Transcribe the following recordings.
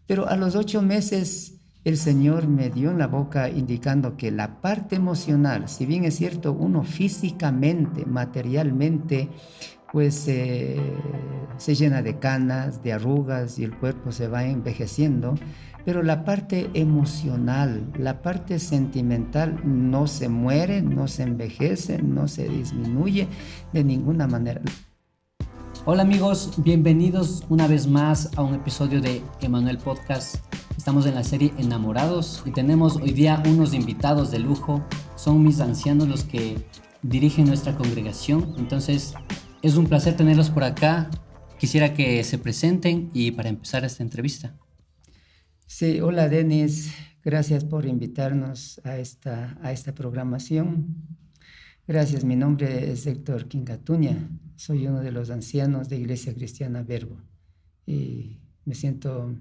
pero a los 8 meses el Señor me dio en la boca indicando que la parte emocional, si bien es cierto, uno físicamente, materialmente, pues se llena de canas, de arrugas y el cuerpo se va envejeciendo, pero la parte emocional, la parte sentimental no se muere, no se envejece, no se disminuye de ninguna manera. Hola amigos, bienvenidos una vez más a un episodio de Emanuel Podcast. Estamos en la serie Enamorados y tenemos hoy día unos invitados de lujo. Son mis ancianos los que dirigen nuestra congregación, entonces es un placer tenerlos por acá. Quisiera que se presenten y para empezar esta entrevista. Sí, hola Denis, gracias por invitarnos a esta programación. Gracias, mi nombre es Héctor Quingatuña, soy uno de los ancianos de Iglesia Cristiana Verbo y me siento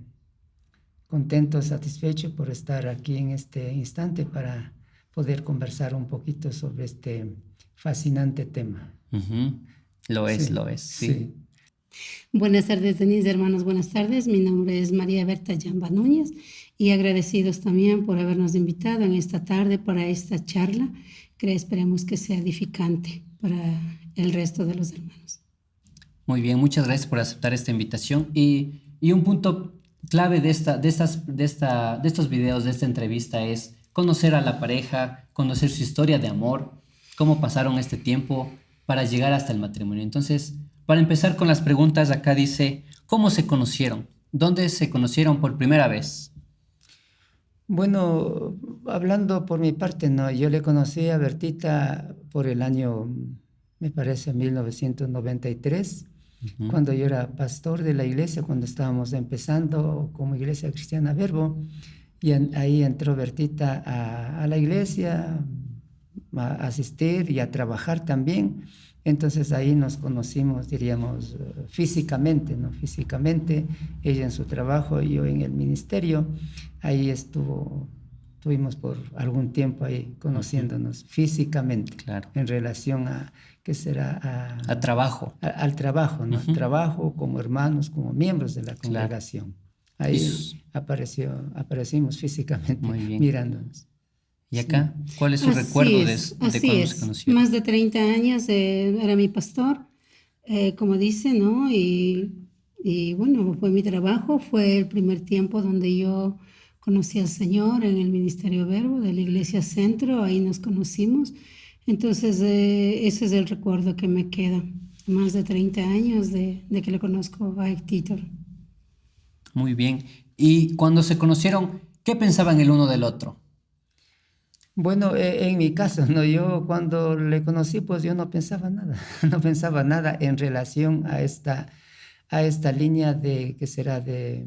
contento, satisfecho por estar aquí en este instante para poder conversar un poquito sobre este fascinante tema. Lo es, sí. Buenas tardes, Denise, hermanos, buenas tardes. Mi nombre es María Berta Yamba Núñez y agradecidos también por habernos invitado en esta tarde para esta charla que esperemos que sea edificante para el resto de los hermanos. Muy bien, muchas gracias por aceptar esta invitación y un punto clave de estos videos, de esta entrevista es conocer a la pareja, conocer su historia de amor, cómo pasaron este tiempo para llegar hasta el matrimonio. Entonces, para empezar con las preguntas, acá dice, ¿cómo se conocieron? ¿Dónde se conocieron por primera vez? Bueno, hablando por mi parte, no, yo le conocí a Bertita por el año, me parece, 1993, cuando yo era pastor de la iglesia, cuando estábamos empezando como Iglesia Cristiana Verbo, y ahí entró Bertita a la iglesia, a asistir y a trabajar también. Entonces ahí nos conocimos, diríamos, físicamente, ¿no? Físicamente, ella en su trabajo y yo en el ministerio. Ahí estuvimos por algún tiempo ahí conociéndonos físicamente, claro, en relación a, ¿qué será? A trabajo. Al trabajo, ¿no? Trabajo como hermanos, como miembros de la congregación. Claro. Ahí aparecimos físicamente mirándonos. ¿Y acá? ¿Cuál es su recuerdo de cuando se conoció? Más de 30 años era mi pastor, como dice, ¿no? Y bueno, fue mi trabajo, fue el primer tiempo donde yo conocí al Señor en el Ministerio Verbo de la Iglesia Centro, ahí nos conocimos. Entonces, ese es el recuerdo que me queda, más de 30 años de que le conozco a Héctor. Muy bien. ¿Y cuando se conocieron, qué pensaban el uno del otro? Bueno, en mi caso, ¿no? Yo cuando le conocí, pues yo no pensaba nada en relación a esta línea de que será de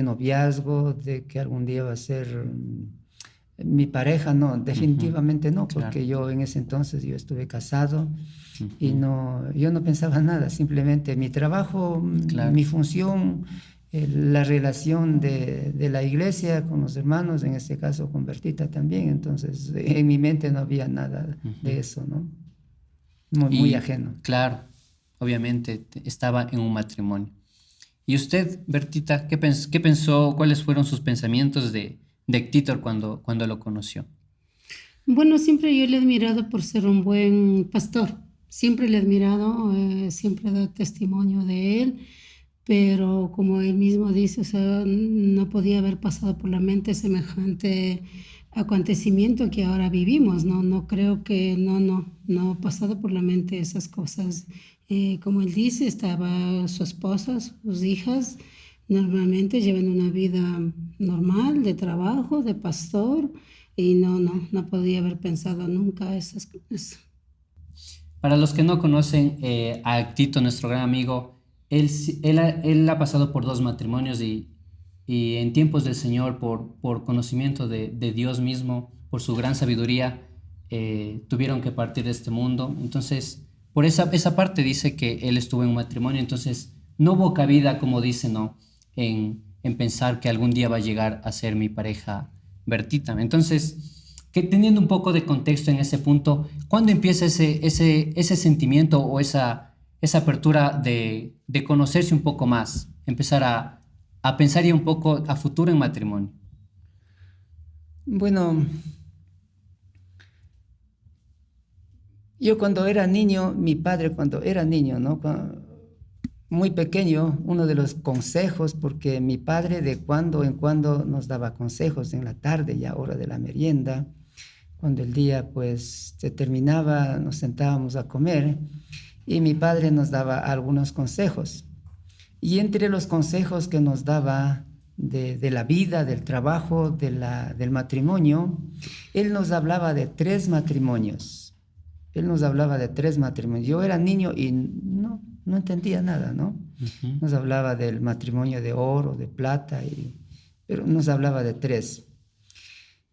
noviazgo, de que algún día va a ser mi pareja, no, definitivamente no, porque yo en ese entonces yo estuve casado y yo no pensaba nada, simplemente mi trabajo, mi función, la relación de la iglesia con los hermanos, en este caso con Bertita también, entonces en mi mente no había nada de eso, ¿no? Muy ajeno. Claro, obviamente estaba en un matrimonio. ¿Y usted, Bertita, qué pensó, cuáles fueron sus pensamientos de Héctor cuando lo conoció? Bueno, siempre yo le he admirado por ser un buen pastor, siempre le he admirado, siempre he dado testimonio de él. Pero como él mismo dice, o sea, no podía haber pasado por la mente semejante acontecimiento que ahora vivimos, ¿no? No creo que, no ha pasado por la mente esas cosas. Como él dice, estaba su esposa, sus hijas, normalmente llevan una vida normal, de trabajo, de pastor, y no podía haber pensado nunca esas cosas. Para los que no conocen a Tito, nuestro gran amigo, él ha pasado por 2 matrimonios y en tiempos del Señor, por conocimiento de Dios mismo, por su gran sabiduría, tuvieron que partir de este mundo. Entonces, por esa parte dice que él estuvo en un matrimonio, entonces no hubo cabida, como dice, ¿no? En pensar que algún día va a llegar a ser mi pareja Bertita. Entonces, que teniendo un poco de contexto en ese punto, ¿cuándo empieza ese sentimiento o esa apertura de conocerse un poco más, empezar a pensar ya un poco a futuro en matrimonio? Bueno, yo cuando era niño, mi padre cuando era niño, ¿no? Muy pequeño, uno de los consejos, porque mi padre de cuando en cuando nos daba consejos en la tarde, ya hora de la merienda, cuando el día pues se terminaba, nos sentábamos a comer y mi padre nos daba algunos consejos. Y entre los consejos que nos daba de la vida, del trabajo, del matrimonio, él nos hablaba de 3 matrimonios. Él nos hablaba de 3 matrimonios. Yo era niño y no entendía nada, ¿no? Ujú. Nos hablaba del matrimonio de oro, de plata, pero nos hablaba de 3.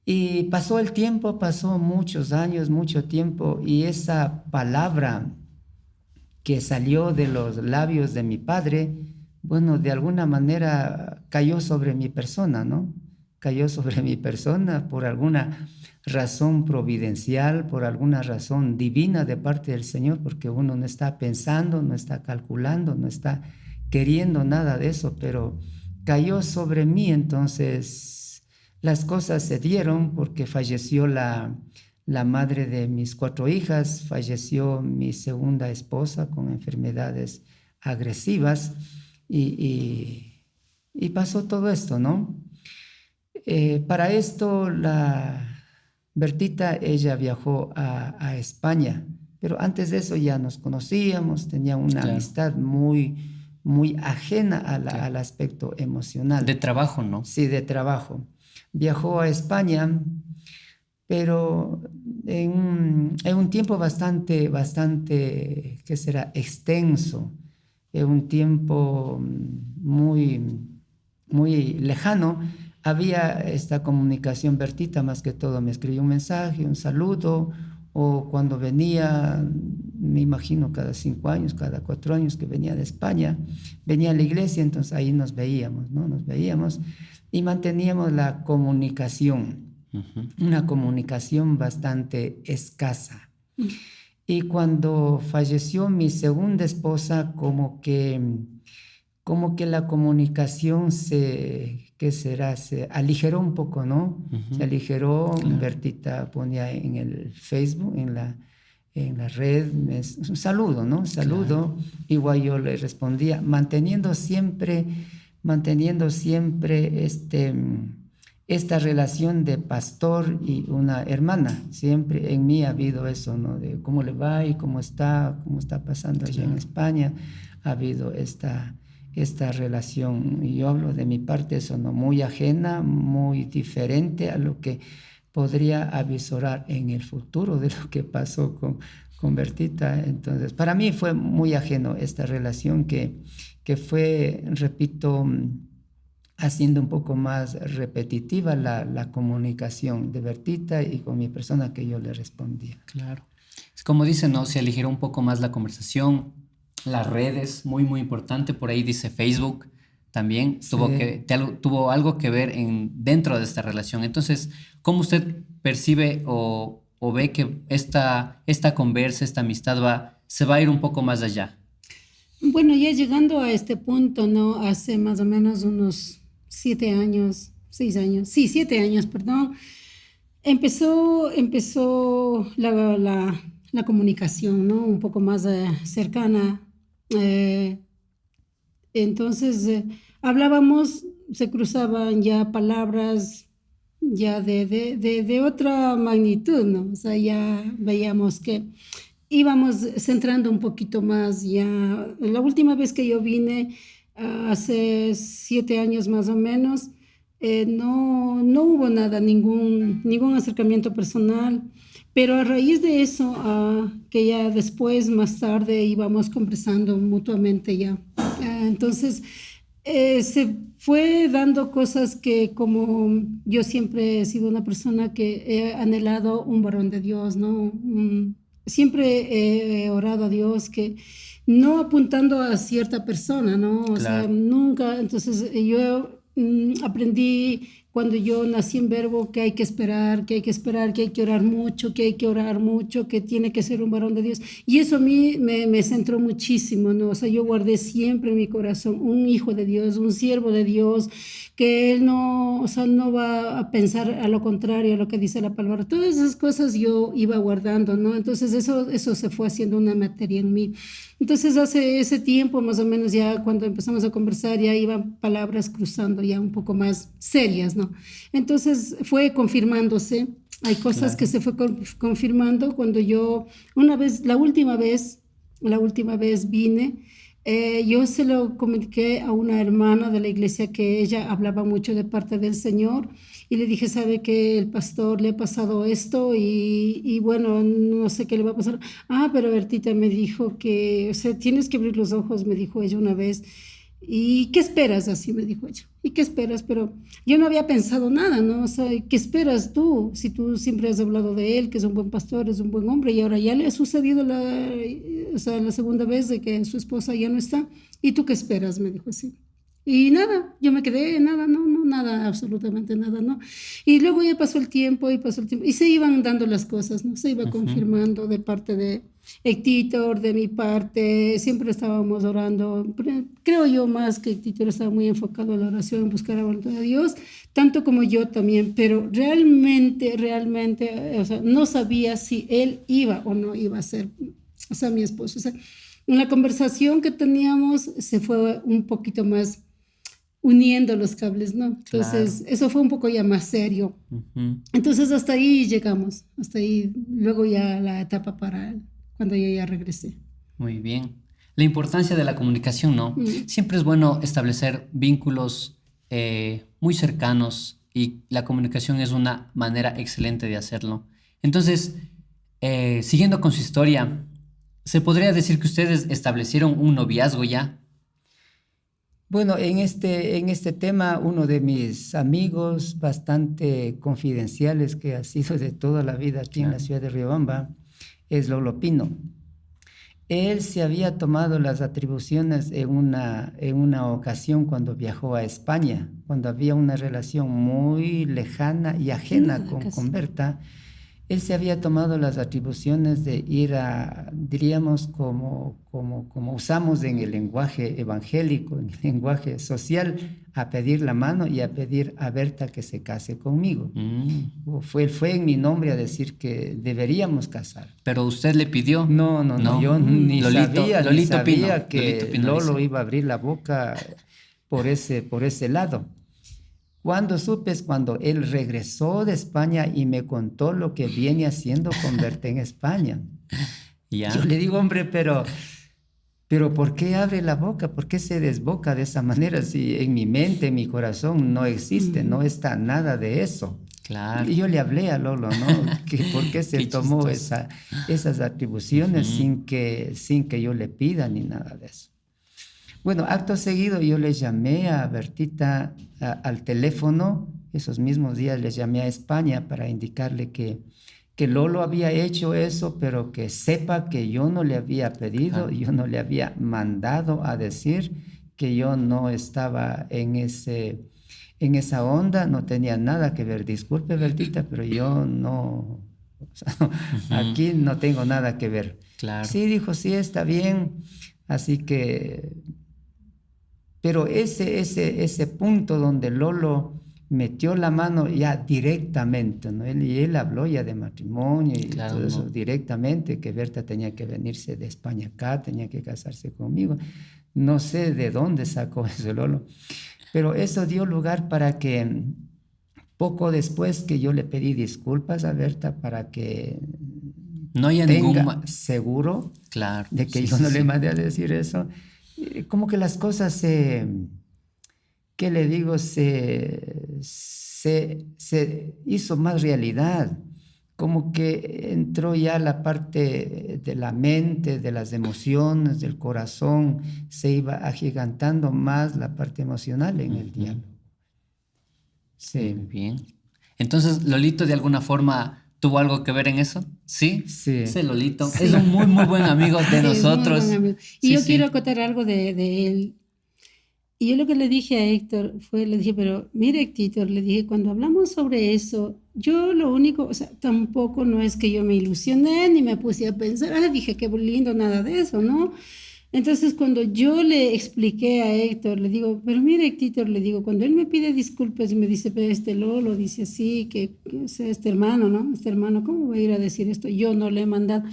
Y pasó el tiempo, pasó muchos años, mucho tiempo, y esa palabra que salió de los labios de mi padre, bueno, de alguna manera cayó sobre mi persona, ¿no? Cayó sobre mi persona por alguna razón providencial, por alguna razón divina de parte del Señor, porque uno no está pensando, no está calculando, no está queriendo nada de eso, pero cayó sobre mí. Entonces las cosas se dieron porque falleció la madre de mis 4 hijas, falleció mi segunda esposa con enfermedades agresivas y pasó todo esto, ¿no? Para esto la Bertita, ella viajó a España, pero antes de eso ya nos conocíamos, tenía una Claro, amistad muy ajena claro. al aspecto De emocional, trabajo, ¿no? sí, de trabajo. Viajó a España, pero en un tiempo bastante, ¿qué será? Extenso, en un tiempo muy lejano. Había esta comunicación. Bertita más que todo me escribía un mensaje, un saludo, o cuando venía, me imagino cada 5 años, cada 4 años que venía de España, venía a la iglesia, entonces ahí nos veíamos, ¿no? Nos veíamos y manteníamos la comunicación, Ujú. una comunicación bastante escasa. Y cuando falleció mi segunda esposa, como que la comunicación ¿qué será? Se aligeró un poco, ¿no? Ujú. Se aligeró. Claro. Bertita ponía en el Facebook, en la red, un saludo, ¿no? Saludo. Igual yo le respondía, manteniendo siempre esta relación de pastor y una hermana. Siempre en mí ha habido eso, ¿no? De cómo le va y cómo está pasando allá en España. Ha habido esta relación, y yo hablo de mi parte, eso, ¿no? Muy ajena, muy diferente a lo que podría avisorar en el futuro de lo que pasó con Bertita. Entonces, para mí fue muy ajeno esta relación que fue, repito, haciendo un poco más repetitiva la comunicación de Bertita y con mi persona que yo le respondía. Claro. Es como dicen, ¿no? Se aligeró un poco más la conversación, las redes, muy, muy importante. Por ahí dice Facebook también, Sí. tuvo algo que ver dentro de esta relación. Entonces, ¿cómo usted percibe o ve que esta conversa, esta amistad se va a ir un poco más allá? Bueno, ya llegando a este punto, ¿no? Hace más o menos unos 7 años, 6 años, sí, 7 años, perdón, empezó la comunicación, ¿no? Un poco más cercana. eh, entonces, hablábamos, se cruzaban ya palabras ya de otra magnitud, ¿no? O sea, ya veíamos que íbamos centrando un poquito más ya. La última vez que yo vine, hace 7 años más o menos, no hubo nada, ningún acercamiento personal, pero a raíz de eso, que ya después, más tarde, íbamos conversando mutuamente ya. Entonces, se fue dando cosas que, como yo siempre he sido una persona que he anhelado un varón de Dios, ¿no? Siempre he orado a Dios que no apuntando a cierta persona, ¿no? O sea, Claro. nunca. Entonces yo aprendí cuando yo nací en Verbo, que hay que esperar, que hay que esperar, que hay que orar mucho, que hay que orar mucho, que tiene que ser un varón de Dios. Y eso a mí me centró muchísimo, ¿no? O sea, yo guardé siempre en mi corazón un hijo de Dios, un siervo de Dios, que él no, o sea, no va a pensar a lo contrario a lo que dice la palabra. Todas esas cosas yo iba guardando, ¿no? Entonces eso se fue haciendo una materia en mí. Entonces hace ese tiempo, más o menos ya cuando empezamos a conversar, ya iban palabras cruzando ya un poco más serias, ¿no? Entonces fue confirmándose. Hay cosas que Claro. se fue confirmando cuando yo, una vez, la última vez vine. Yo se lo comuniqué a una hermana de la iglesia que ella hablaba mucho de parte del Señor y le dije, sabe que el pastor le ha pasado esto y bueno, no sé qué le va a pasar. Ah, pero Bertita me dijo que, o sea, tienes que abrir los ojos, me dijo ella una vez. ¿Y qué esperas? Así me dijo ella. ¿Y qué esperas? Pero yo no había pensado nada, ¿no? O sea, ¿qué esperas tú? Si tú siempre has hablado de él, que es un buen pastor, es un buen hombre, y ahora ya le ha sucedido o sea, la segunda vez de que su esposa ya no está. ¿Y tú qué esperas? Me dijo así. Y nada, yo me quedé, nada, no, no, nada, absolutamente nada, ¿no? Y luego ya pasó el tiempo, y se iban dando las cosas, ¿no? Se iba Ujú. confirmando de parte de Héctor, de mi parte, siempre estábamos orando. Creo yo más que Héctor estaba muy enfocado en la oración, en buscar la voluntad de Dios, tanto como yo también, pero realmente, o sea, no sabía si él iba o no iba a ser, o sea, mi esposo. O sea, en la conversación que teníamos se fue un poquito más uniendo los cables, ¿no? Claro. Entonces, eso fue un poco ya más serio. Ujú. Entonces, hasta ahí llegamos, hasta ahí, luego ya la etapa para cuando yo ya regresé. Muy bien. La importancia de la comunicación, ¿no? Mm. Siempre es bueno establecer vínculos muy cercanos y la comunicación es una manera excelente de hacerlo. Entonces, siguiendo con su historia, ¿se podría decir que ustedes establecieron un noviazgo ya? Bueno, en este tema, uno de mis amigos bastante confidenciales que ha sido de toda la vida aquí en la Claro. ciudad de Riobamba es Lolo Pino. Él se había tomado las atribuciones en una ocasión cuando viajó a España, cuando había una relación muy lejana y ajena Nada, con casi. Berta. Él se había tomado las atribuciones de ir diríamos, como usamos en el lenguaje evangélico, en el lenguaje social, a pedir la mano y a pedir a Berta que se case conmigo. Mm. Fue en mi nombre a decir que deberíamos casar. Pero usted le pidió. No, no, no, No. yo No, ni no. sabía, ni Lolito Pino. sabía Lolito que Pino Lolo dice. iba a abrir la boca por ese lado. Cuando supe es cuando él regresó de España y me contó lo que viene haciendo con Berta en España. Yo Ya. le digo, hombre, pero ¿por qué abre la boca? ¿Por qué se desboca de esa manera? Si en mi mente, en mi corazón no existe, no está nada de eso. Claro. Y yo le hablé a Lolo, ¿no? Que por qué se Qué tomó chistoso. esas atribuciones Ujú. sin que yo le pida ni nada de eso. Bueno, acto seguido yo le llamé a Bertita al teléfono, esos mismos días le llamé a España para indicarle que Lolo había hecho eso, pero que sepa que yo no le había pedido, Claro. yo no le había mandado a decir que yo no estaba en esa onda, no tenía nada que ver. Disculpe, Bertita, pero yo no, o sea, Ujú. aquí no tengo nada que ver. Claro. Sí, dijo, sí, está bien. Así que, pero ese punto donde Lolo metió la mano ya directamente, ¿no? Él habló ya de matrimonio y Claro, todo eso no. directamente, que Berta tenía que venirse de España acá, tenía que casarse conmigo. No sé de dónde sacó eso Lolo, pero eso dio lugar para que poco después que yo le pedí disculpas a Berta para que No hay ningún... tenga seguro Claro. de que Sí, yo sí, no le sí. mandé a decir eso, como que las cosas ¿qué le digo? Se hizo más realidad, como que entró ya la parte de la mente, de las emociones, del corazón, se iba agigantando más la parte emocional en el Ujú. diálogo. Muy Sí, bien. Entonces, Lolito de alguna forma tuvo algo que ver en eso. ¿Sí? sí, Ese Lolito es sí. un muy, muy buen amigo de Sí, es muy buen nosotros. amigo. Y Sí, yo quiero sí. acotar algo de él. Y yo lo que le dije a Héctor fue, le dije, pero mire, Héctor, le dije, cuando hablamos sobre eso, yo lo único, o sea, tampoco no es que yo me ilusioné ni me puse a pensar, ah, dije, qué lindo, nada de eso, ¿no? Entonces, cuando yo le expliqué a Héctor, le digo, pero mire, Héctor, le digo, cuando él me pide disculpas y me dice, pero este Lolo dice así, o sea, este hermano, ¿no? Este hermano, ¿cómo voy a ir a decir esto? Yo no le he mandado.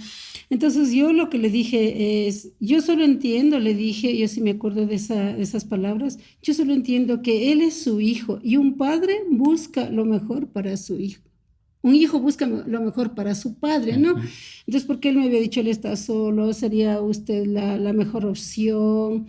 Entonces, yo lo que le dije es, yo solo entiendo, le dije, yo sí me acuerdo de esas palabras, yo solo entiendo que él es su hijo y un padre busca lo mejor para su hijo. Un hijo busca lo mejor para su padre, ¿no? Ujú. Entonces, porque él me había dicho, él está solo, sería usted la mejor opción,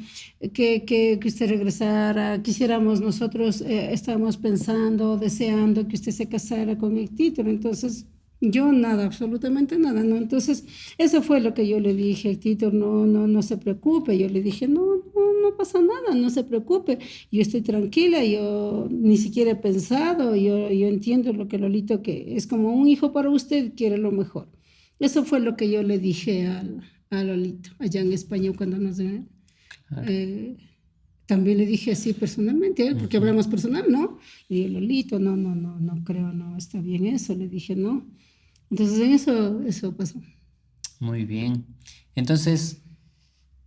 que usted regresara, quisiéramos nosotros, estábamos pensando, deseando que usted se casara con Héctor. Entonces, yo nada, absolutamente nada, ¿no? Entonces, eso fue lo que yo le dije, Héctor, no, no, no se preocupe. Yo le dije, no, no, no pasa nada, no se preocupe. Yo estoy tranquila, yo ni siquiera he pensado, yo entiendo lo que Lolito, que es como un hijo para usted, quiere lo mejor. Eso fue lo que yo le dije a Lolito, allá en España cuando nos... Claro. eh, también le dije así personalmente a él, porque Ujú. hablamos personal, ¿no? Y dije, Lolito, no, no, no, no creo, no, está bien eso, le dije, no. Entonces en eso pasó. Muy bien. Entonces,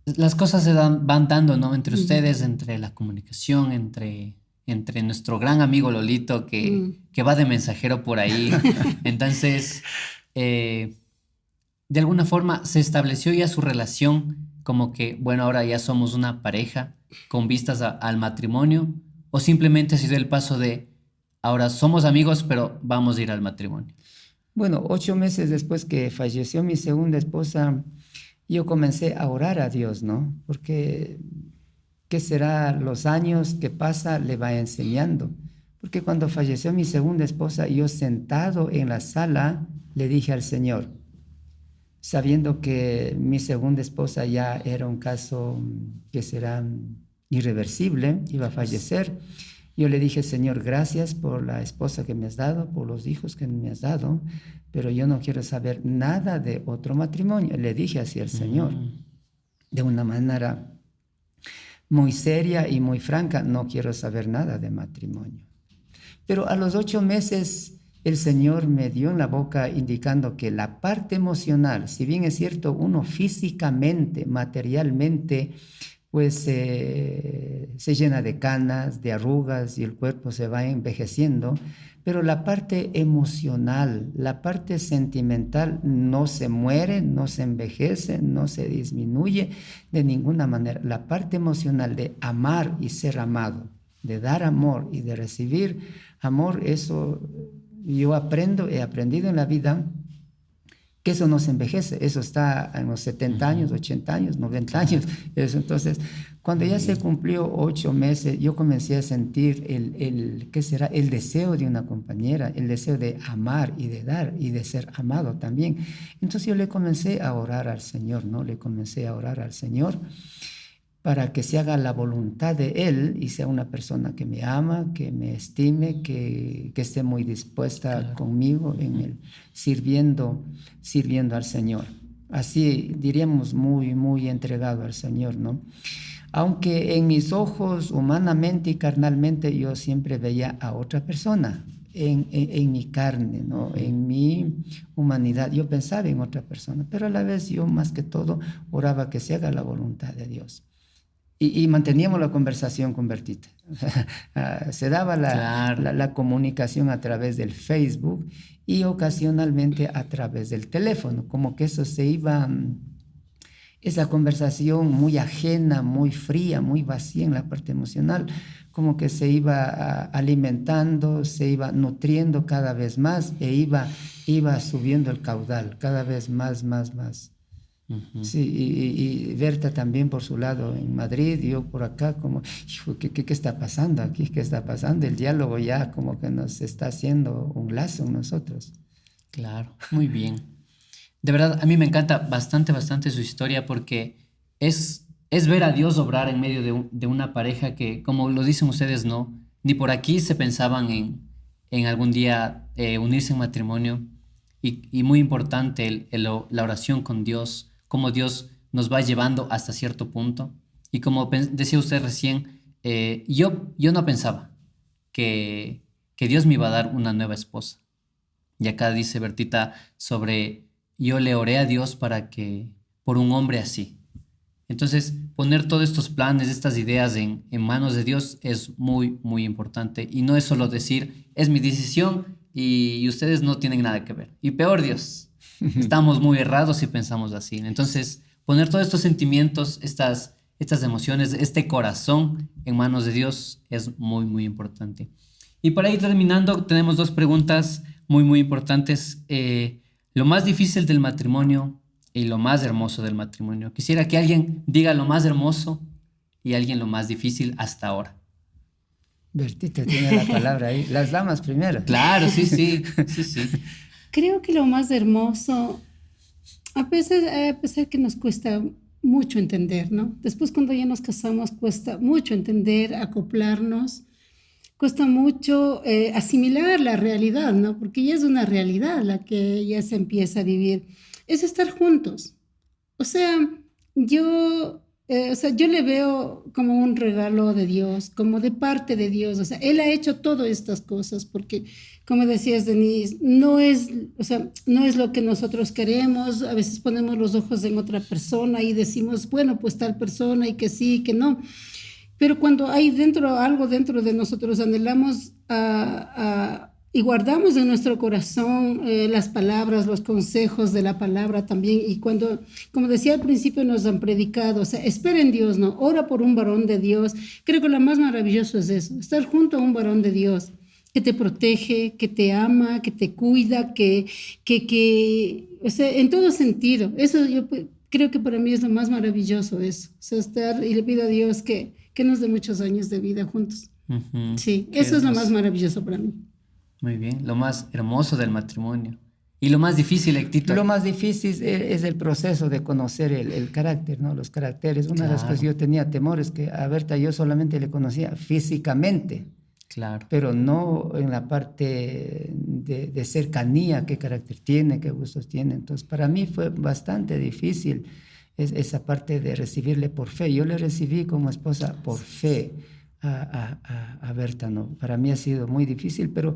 las cosas van dando, ¿no? Entre Ujú, ustedes, entre la comunicación, entre nuestro gran amigo Lolito mm. que va de mensajero por ahí. Entonces, eh, de alguna forma se estableció ya su relación como que, bueno, ahora ya somos una pareja con vistas al matrimonio, o simplemente ha sido el paso de, ahora somos amigos, pero vamos a ir al matrimonio. Bueno, 8 meses después que falleció mi segunda esposa, yo comencé a orar a Dios, ¿no? Porque, ¿qué será? Los años que pasa le va enseñando. Porque cuando falleció mi segunda esposa, yo sentado en la sala, le dije al Señor, sabiendo que mi segunda esposa ya era un caso que será irreversible, iba a Dios. fallecer. Yo le dije, Señor, gracias por la esposa que me has dado, por los hijos que me has dado, pero yo no quiero saber nada de otro matrimonio. Le dije así al Señor, Mm, de una manera muy seria y muy franca, no quiero saber nada de matrimonio. Pero a los 8 meses el Señor me dio en la boca indicando que la parte emocional, si bien es cierto, uno físicamente, materialmente, pues se llena de canas, de arrugas y el cuerpo se va envejeciendo, pero la parte emocional, la parte sentimental no se muere, no se envejece, no se disminuye de ninguna manera. La parte emocional de amar y ser amado, de dar amor y de recibir amor, eso yo he aprendido en la vida que eso no se envejece, eso está en los 70 ujú. años, 80 años, 90 años. Claro, Eso. Entonces, cuando muy ya se bien. cumplió 8 meses, yo comencé a sentir ¿qué será? El deseo de una compañera, el deseo de amar y de dar y de ser amado también. Entonces yo le comencé a orar al Señor, ¿no? Le comencé a orar al Señor para que se haga la voluntad de Él y sea una persona que me ama, que me estime, que esté muy dispuesta Claro. conmigo en Ujú. el sirviendo al Señor. Así diríamos muy, muy entregado al Señor, ¿no? Aunque en mis ojos, humanamente y carnalmente, yo siempre veía a otra persona, en mi carne, ¿no? Ujú. En mi humanidad. Yo pensaba en otra persona, pero a la vez yo más que todo oraba que se haga la voluntad de Dios. Y manteníamos la conversación con Bertita. Se daba Claro. la comunicación a través del Facebook y ocasionalmente a través del teléfono, como que eso se iba, esa conversación muy ajena, muy fría, muy vacía en la parte emocional, como que se iba alimentando, se iba nutriendo cada vez más e iba subiendo el caudal cada vez más, más, más. Ujú. Sí, y Berta también por su lado en Madrid, yo por acá como, hijo, ¿qué está pasando aquí? ¿Qué está pasando? El diálogo ya como que nos está haciendo un lazo en nosotros. Claro, muy bien. De verdad, a mí me encanta bastante, bastante su historia porque es ver a Dios obrar en medio de una pareja que, como lo dicen ustedes, no, ni por aquí se pensaban en algún día unirse en matrimonio. Y muy importante la oración con Dios, cómo Dios nos va llevando hasta cierto punto. Y como decía usted recién, yo no pensaba que Dios me iba a dar una nueva esposa. Y acá dice Bertita sobre, yo le oré a Dios por un hombre así. Entonces, poner todos estos planes, estas ideas en manos de Dios es muy, muy importante. Y no es solo decir, es mi decisión y ustedes no tienen nada que ver. Y peor Dios, estamos muy errados si pensamos así. Entonces, poner todos estos sentimientos, estas emociones, este corazón en manos de Dios es muy, muy importante. Y para ir terminando, tenemos dos preguntas muy, muy importantes. Lo más difícil del matrimonio y lo más hermoso del matrimonio. Quisiera que alguien diga lo más hermoso y alguien lo más difícil hasta ahora. Bertita tiene la palabra ahí. Las damas primero. Claro, sí, sí, sí, sí. Creo que lo más hermoso, a pesar que nos cuesta mucho entender, ¿no? Después cuando ya nos casamos cuesta mucho entender, acoplarnos, cuesta mucho asimilar la realidad, ¿no? Porque ya es una realidad la que ya se empieza a vivir. Es estar juntos. O sea, yo le veo como un regalo de Dios, como de parte de Dios. O sea, Él ha hecho todas estas cosas porque, como decías, Denise, no es lo que nosotros queremos. A veces ponemos los ojos en otra persona y decimos, bueno, pues tal persona y que sí, que no. Pero cuando hay algo dentro de nosotros, anhelamos y guardamos en nuestro corazón las palabras, los consejos de la palabra también. Y cuando, como decía al principio, nos han predicado, o sea, espera en Dios, ¿no? Ora por un varón de Dios. Creo que lo más maravilloso es eso, estar junto a un varón de Dios que te protege, que te ama, que te cuida, o sea, en todo sentido. Eso yo creo que para mí es lo más maravilloso, eso. O sea, estar y le pido a Dios que nos dé muchos años de vida juntos. Ujú. Sí, Qué eso es lo hermoso. más maravilloso para mí. Muy bien, lo más hermoso del matrimonio. Y lo más difícil, Héctor. Lo más difícil es el proceso de conocer el carácter, ¿no? Los caracteres. Una de las cosas que Claro, yo tenía temor es que a Berta yo solamente le conocía físicamente, claro, pero no en la parte de cercanía, qué carácter tiene, qué gustos tiene. Entonces, para mí fue bastante difícil esa parte de recibirle por fe. Yo le recibí como esposa por fe a Berta, ¿no? Para mí ha sido muy difícil, pero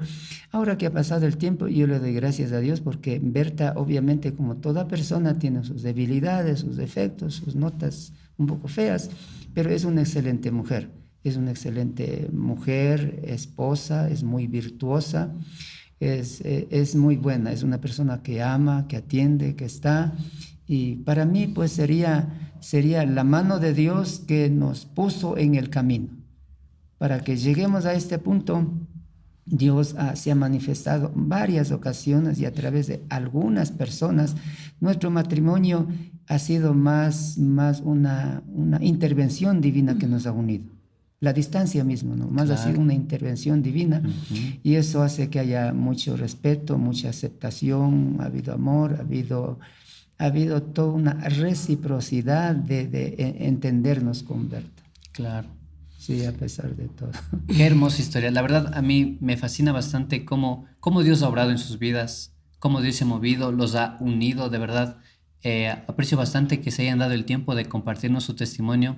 ahora que ha pasado el tiempo, yo le doy gracias a Dios porque Berta, obviamente, como toda persona, tiene sus debilidades, sus defectos, sus notas un poco feas, pero es una excelente mujer. Es una excelente mujer, esposa, es muy virtuosa, es muy buena, es una persona que ama, que atiende, que está. Y para mí, pues sería la mano de Dios que nos puso en el camino. Para que lleguemos a este punto, Dios se ha manifestado en varias ocasiones y a través de algunas personas. Nuestro matrimonio ha sido más una intervención divina que nos ha unido. La distancia mismo, ¿no? Más ha sido claro. una intervención divina. Ujú. Y eso hace que haya mucho respeto, mucha aceptación, ha habido amor, ha habido toda una reciprocidad de entendernos con Berta. Claro. Sí, a pesar de todo. Qué hermosa historia. La verdad, a mí me fascina bastante cómo Dios ha obrado en sus vidas, cómo Dios se ha movido, los ha unido, de verdad. Aprecio bastante que se hayan dado el tiempo de compartirnos su testimonio.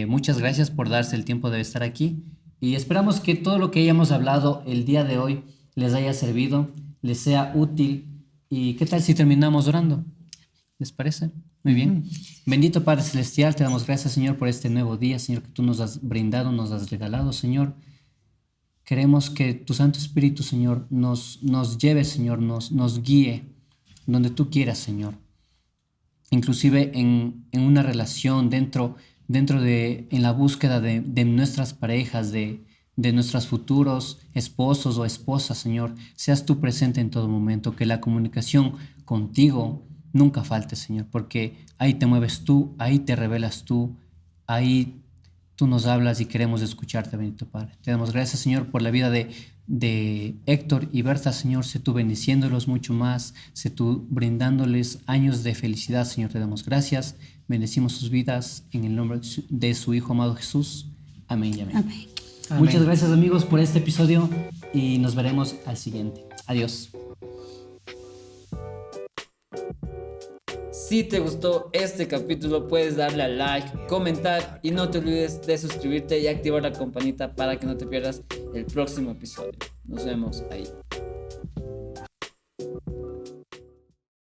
Muchas gracias por darse el tiempo de estar aquí y esperamos que todo lo que hayamos hablado el día de hoy les haya servido, les sea útil. ¿Y qué tal si terminamos orando? ¿Les parece? Muy bien. Bendito Padre Celestial, te damos gracias, Señor, por este nuevo día, Señor, que tú nos has brindado, nos has regalado, Señor. Queremos que tu Santo Espíritu, Señor, nos lleve, Señor, nos guíe donde tú quieras, Señor. Inclusive en una relación en la búsqueda de nuestras parejas, de nuestros futuros esposos o esposas, Señor. Seas tú presente en todo momento, que la comunicación contigo nunca falte, Señor, porque ahí te mueves tú, ahí te revelas tú, ahí tú nos hablas y queremos escucharte, bendito Padre. Te damos gracias, Señor, por la vida de Héctor y Berta, Señor. Sé tú bendiciéndolos mucho más, sé tú brindándoles años de felicidad, Señor. Te damos gracias, bendecimos sus vidas en el nombre de su Hijo amado Jesús. Amén y amén. Amén. Muchas Amén. gracias, amigos, por este episodio y nos veremos al siguiente. Adiós. Si te gustó este capítulo, puedes darle a like, comentar y no te olvides de suscribirte y activar la campanita para que no te pierdas el próximo episodio. Nos vemos ahí.